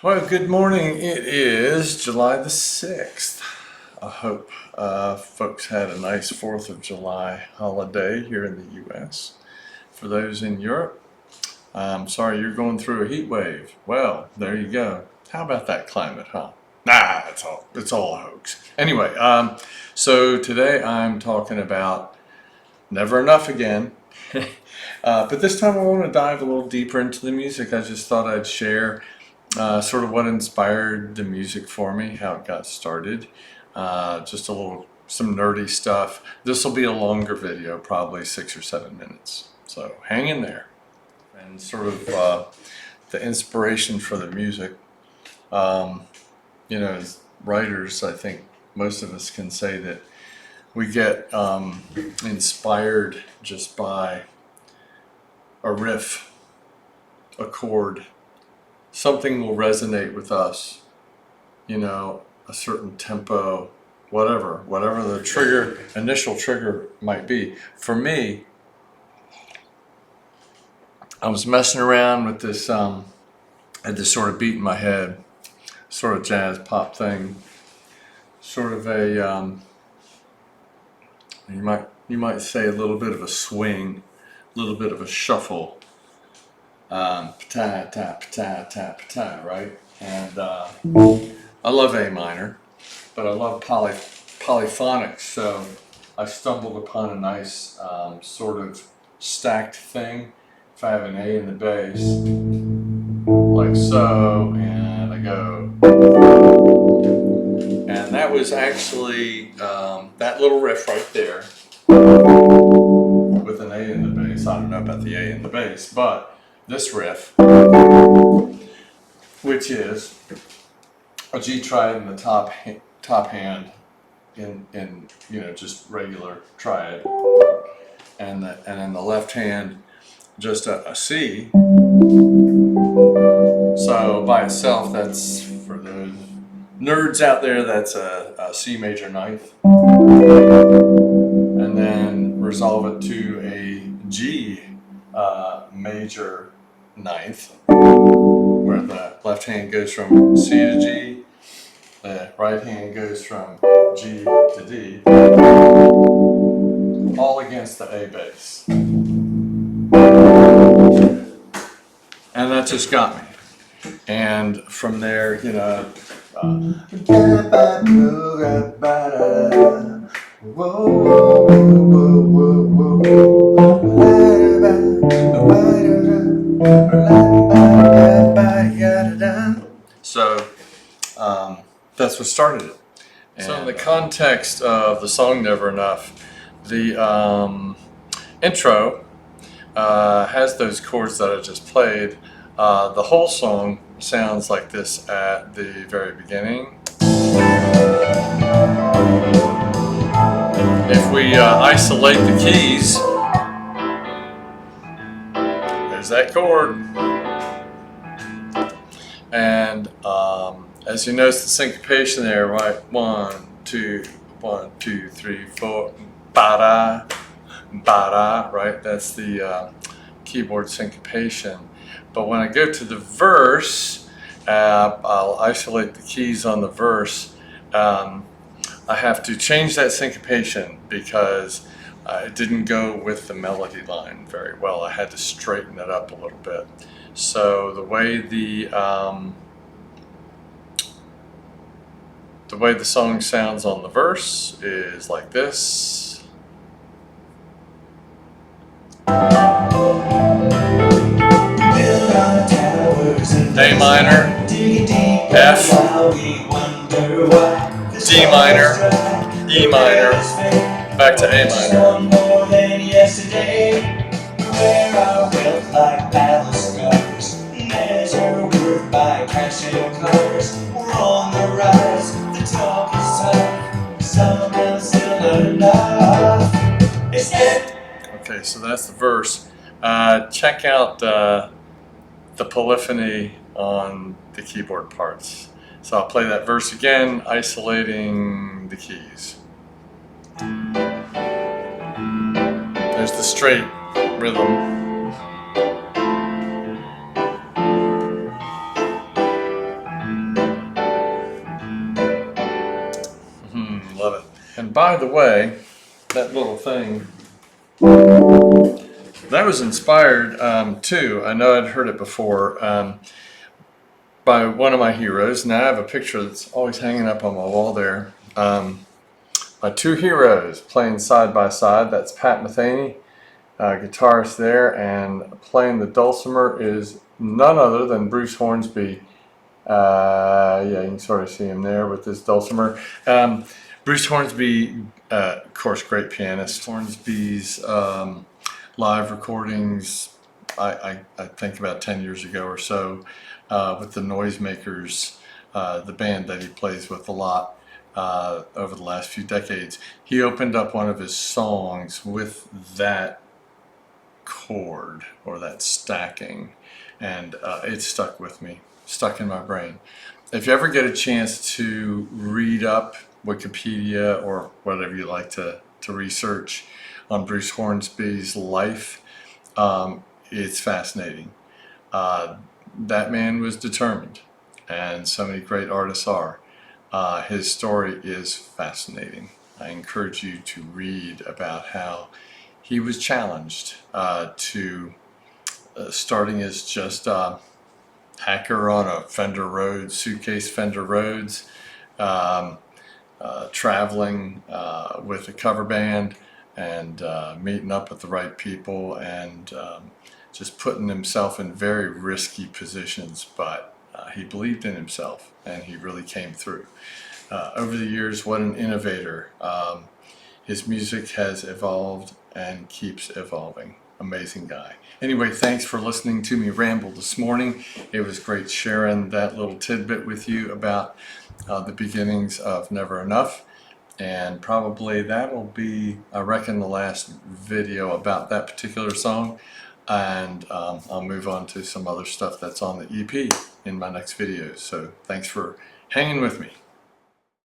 Well, good morning. It is July the 6th. I hope folks had a nice 4th of July holiday here in the U.S. For those in Europe, I'm sorry you're going through a heat wave. Well, there you go. How about that climate, huh? Nah, it's all a hoax. Anyway, so today I'm talking about Never Enough again. But this time I want to dive a little deeper into the music. I just thought I'd share sort of what inspired the music for me, how it got started, just some nerdy stuff. This will be a longer video, probably 6 or 7 minutes. So hang in there. And sort of the inspiration for the music, as writers, I think most of us can say that we get inspired just by a riff, a chord. Something will resonate with us, a certain tempo, whatever the initial trigger might be. For me, I was messing around with this, I had this sort of beat in my head, sort of jazz pop thing, sort of a, you might say a little bit of a swing, a little bit of a shuffle. Pata, ta, pata, ta, pata, right? And I love A minor, but I love polyphonics, so I stumbled upon a nice sort of stacked thing. If I have an A in the bass, like so, and I go, and that was actually that little riff right there with an A in the bass. I don't know about the A in the bass, but this riff, which is a G triad in the top hand, in just regular triad, and in the left hand just a C. So by itself, that's, for those nerds out there, that's a C major ninth, and then resolve it to a G major ninth, where the left hand goes from C to G, the right hand goes from G to D, all against the A bass. And that just got me. And from there, so that's what started it. So in the context of the song Never Enough, the intro has those chords that I just played. The whole song sounds like this at the very beginning. If we isolate the keys, there's that chord. And as you notice the syncopation there, right? 1, 2, 1, 2, 3, 4, ba-da, ba-da, right? That's the keyboard syncopation. But when I go to the verse, I'll isolate the keys on the verse. I have to change that syncopation because it didn't go with the melody line very well. I had to straighten it up a little bit. So the way the song sounds on the verse is like this. A minor, F, D minor, E minor, back to A minor. Okay, so that's the verse. Check out the polyphony on the keyboard parts. So I'll play that verse again, isolating the keys. There's the straight rhythm. by the way, that little thing, that was inspired too. I know I'd heard it before. By one of my heroes, and I have a picture that's always hanging up on my wall there. My two heroes playing side by side. That's Pat Metheny, guitarist there, and playing the dulcimer is none other than Bruce Hornsby. Yeah, you can sort of see him there with this dulcimer. Bruce Hornsby, of course, great pianist. Hornsby's live recordings, I think about 10 years ago or so, with the Noisemakers, the band that he plays with a lot over the last few decades. He opened up one of his songs with that chord or that stacking, and it stuck with me, stuck in my brain. If you ever get a chance to read up Wikipedia or whatever you like to research on Bruce Hornsby's life, it's fascinating. That man was determined, and so many great artists are. His story is fascinating. I encourage you to read about how he was challenged to starting as just a hacker on a Fender Rhodes, suitcase Fender Rhodes, traveling with a cover band, and meeting up with the right people, and just putting himself in very risky positions, but he believed in himself and he really came through. Over the years, what an innovator. His music has evolved and keeps evolving. Amazing guy. Anyway, thanks for listening to me ramble this morning. It was great sharing that little tidbit with you about the beginnings of Never Enough. And probably that will be, I reckon, the last video about that particular song. And I'll move on to some other stuff that's on the EP in my next video. So thanks for hanging with me.